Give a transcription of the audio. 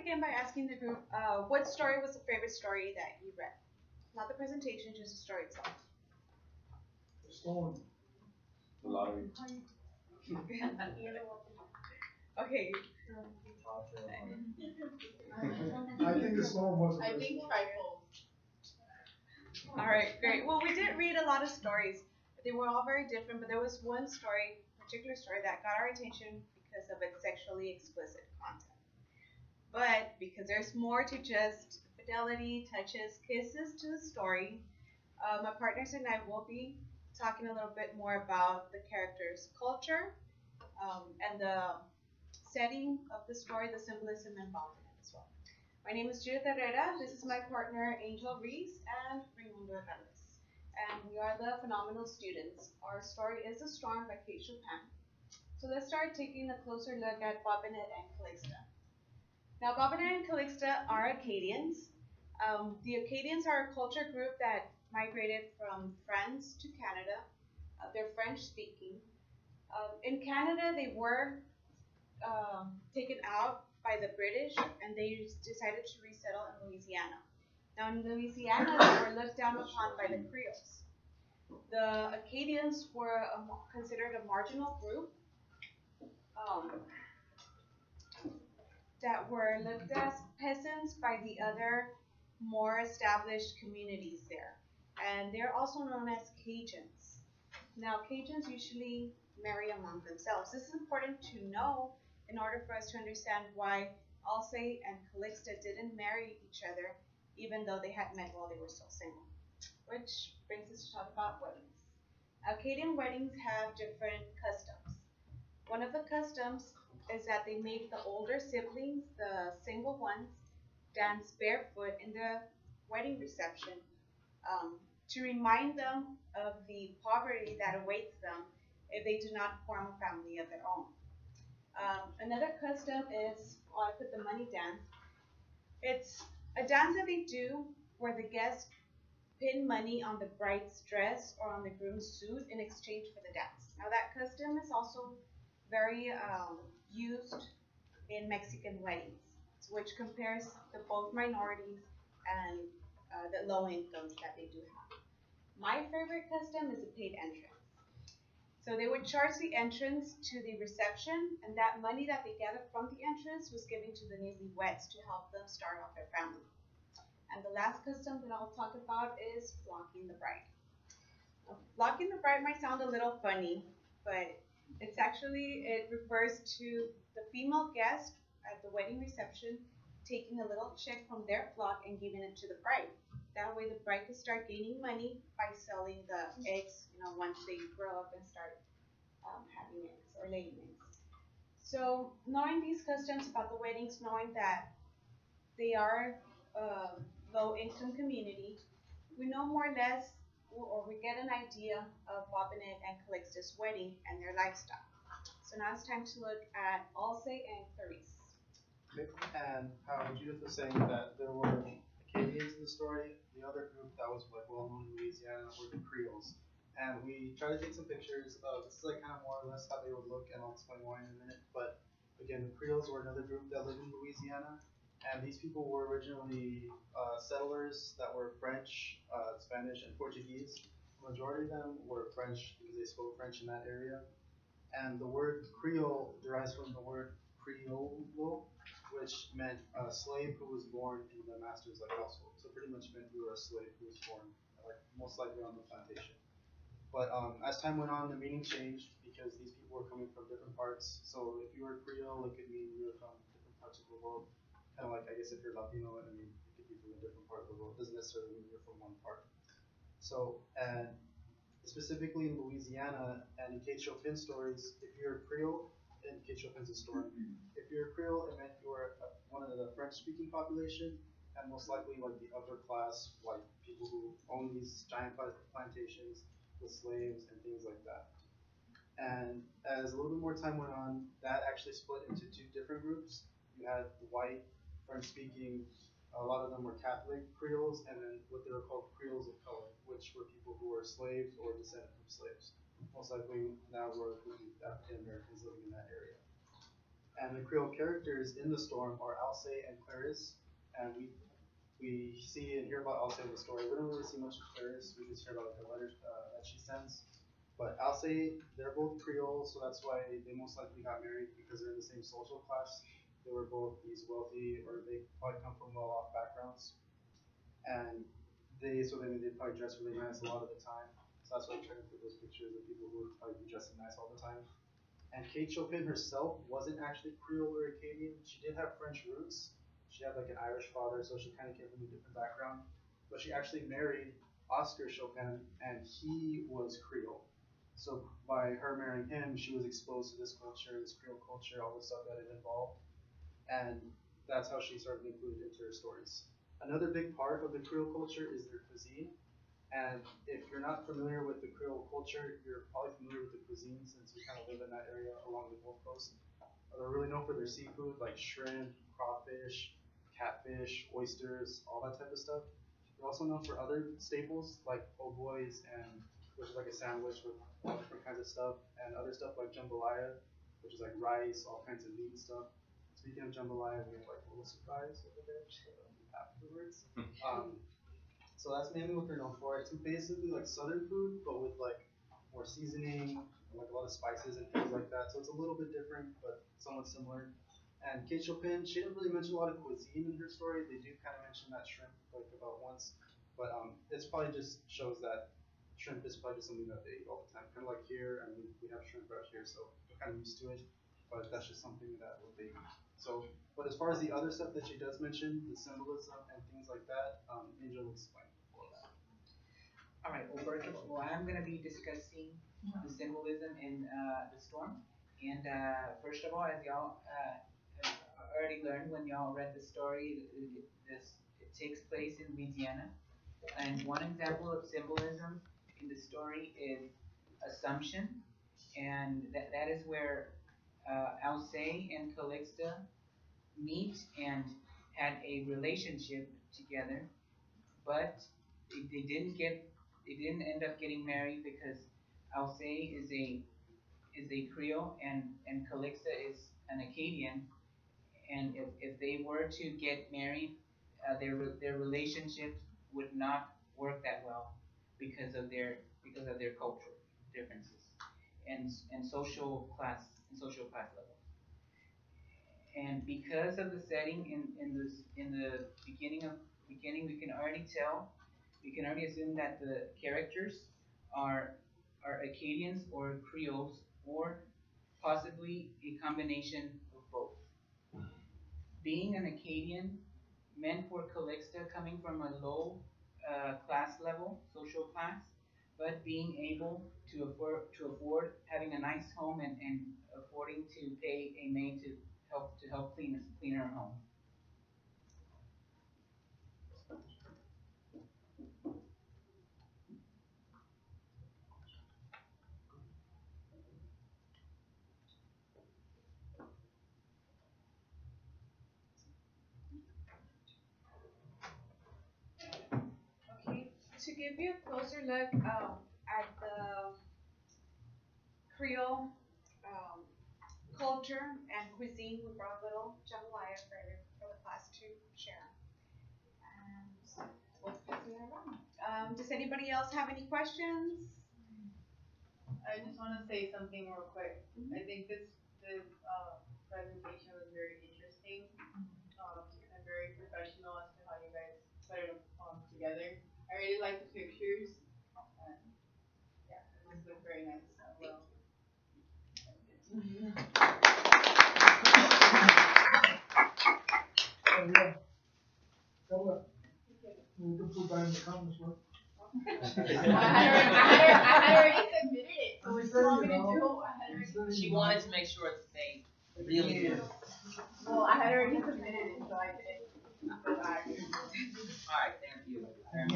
begin by asking the group, what story was the favorite story that you read? Not the presentation, just the story itself. Stone. The lottery. Okay. I think the stone was the I best think one. trifle. All right, great. Well, we did read a lot of stories. They were all very different, but there was one story, particular story, that got our attention because of its sexually explicit content. But because there's more to just fidelity, touches, kisses to the story, my partners and I will be talking a little bit more about the character's culture and the setting of the story, the symbolism involved in it as well. My name is Judith Herrera. This is my partner Angel Reese and Raimundo Hernández. And we are the phenomenal students. Our story is The Storm by Kate Chopin. So let's start taking a closer look at Bobinette and Calixta. Now, Bobinette and Calixta are Acadians. The Acadians are a culture group that migrated from France to Canada. They're French speaking. In Canada, they were taken out by the British and they decided to resettle in Louisiana. Now, in Louisiana, they were looked down upon by the Creoles. The Acadians were considered a marginal group um, that were looked as peasants by the other more established communities there. And they're also known as Cajuns. Now, Cajuns usually marry among themselves. This is important to know in order for us to understand why Alcée and Calixta didn't marry each other, even though they had met while they were still single. Which brings us to talk about weddings. Acadian weddings have different customs. One of the customs is that they made the older siblings, the single ones, dance barefoot in the wedding reception to remind them of the poverty that awaits them if they do not form a family of their own. Another custom is, I put the money dance. It's a dance that they do where the guests pin money on the bride's dress or on the groom's suit in exchange for the dance. Now that custom is also very used in Mexican weddings, which compares the both minorities and the low incomes that they do have. My favorite custom is a paid entrance. So they would charge the entrance to the reception, and that money that they gathered from the entrance was given to the newlyweds to help them start off their family. And the last custom that I'll talk about is flocking the bride. Now, flocking the bride might sound a little funny, but it refers to the female guest at the wedding reception taking a little check from their flock and giving it to the bride. That way the bride can start gaining money by selling the eggs, once they grow up and start having eggs or laying eggs. So knowing these customs about the weddings, knowing that they are a low income community, we know more or less, or we get an idea of Bobinette and Calixta's wedding and their lifestyle. So now it's time to look at Alcée and Clarice. And how Judith was saying that there were Acadians in the story. The other group that was like well known in Louisiana were the Creoles. And we tried to take some pictures of this is like kind of more or less how they would look, and I'll explain why in a minute. But again, the Creoles were another group that lived in Louisiana, and these people were originally settlers that were French, Spanish, and Portuguese. The majority of them were French because they spoke French in that area. And the word Creole derives from the word Criollo, which meant a slave who was born in the master's household. So pretty much meant you were a slave who was born, most likely on the plantation. But as time went on, the meaning changed because these people were coming from different parts. So if you were Creole, it could mean you were from different parts of the world. Kind of like, I guess if you're Latino, it could be from a different part of the world. It doesn't necessarily mean you're from one part. So, and specifically in Louisiana and in Kate Chopin stories, if you're a Creole, and Kate Chopin's a story, if you're a Creole, it meant you were one of the French-speaking population, and most likely like the upper class white people who own these giant plantations with slaves and things like that. And as a little bit more time went on, that actually split into two different groups. You had the white, French-speaking, a lot of them were Catholic Creoles, and then what they were called Creoles of color, which were people who were slaves or descended from slaves. Most likely now were African Americans living in that area. And the Creole characters in the storm are Alcé and Clarice, and we see and hear about Alcé in the story. We don't really see much of Clarice. We just hear about the letters that she sends. But Alcé, they're both Creole, so that's why they most likely got married because they're in the same social class. They were both these wealthy, or they probably come from well-off backgrounds, and they probably dress really nice a lot of the time. So that's why I'm trying to put those pictures of people who would probably be dressing nice all the time. And Kate Chopin herself wasn't actually Creole or Acadian. She did have French roots. She had like an Irish father, so she kind of came from a different background. But she actually married Oscar Chopin, and he was Creole. So by her marrying him, she was exposed to this culture, this Creole culture, all the stuff that it involved, and that's how she sort of included into her stories. Another big part of the Creole culture is their cuisine. And if you're not familiar with the Creole culture, you're probably familiar with the cuisine since you kind of live in that area along the Gulf Coast. They're really known for their seafood like shrimp, crawfish, catfish, oysters, all that type of stuff. They're also known for other staples like po' boys, and which is like a sandwich with all different kinds of stuff, and other stuff like jambalaya, which is like rice, all kinds of meat and stuff. Speaking of jambalaya, we have like a little surprise over there afterwards. So that's mainly what they're known for. It's basically like southern food, but with like more seasoning, and like a lot of spices and things like that. So it's a little bit different, but somewhat similar. And Kate Chopin, she didn't really mention a lot of cuisine in her story. They do kind of mention that shrimp like about once, but it's probably just shows that shrimp is probably just something that they eat all the time. Kind of like here, and we have shrimp out here, so we're kind of used to it. But that's just something that what they eat. So, but as far as the other stuff that she does mention, the symbolism and things like that, Angel will explain all that. All right. Well, first of all, I'm going to be discussing the symbolism in the storm. And first of all, as y'all already learned when y'all read the story, it takes place in Louisiana. And one example of symbolism in the story is Assumption, and that is where Alcé and Calixta meet and had a relationship together, but they didn't end up getting married because Alcé is a Creole and Calixta is an Acadian, and if they were to get married, their relationship would not work that well because of their cultural differences and social class levels. And because of the setting in the beginning, we can already assume that the characters are Acadians or Creoles or possibly a combination of both. Being an Acadian meant for Calixta coming from a low class level, social class, but being able to afford having a nice home and affording to pay a maid to help clean her home. Okay, to give you a closer look at the Creole culture and cuisine, we brought a little jambalaya for the class to share. And we'll pass it around. Does anybody else have any questions? I just want to say something real quick. I think this presentation was very interesting and very professional as to how you guys put it together. I really like the pictures. And yeah, it just looked very nice. So, well, Oh, yeah. Come up. You can put that in the comments, right? I had already submitted it. So what do you want me to do? She wanted to make sure that they really did. Well, I had already submitted it, so I didn't go back. All right, thank you very much.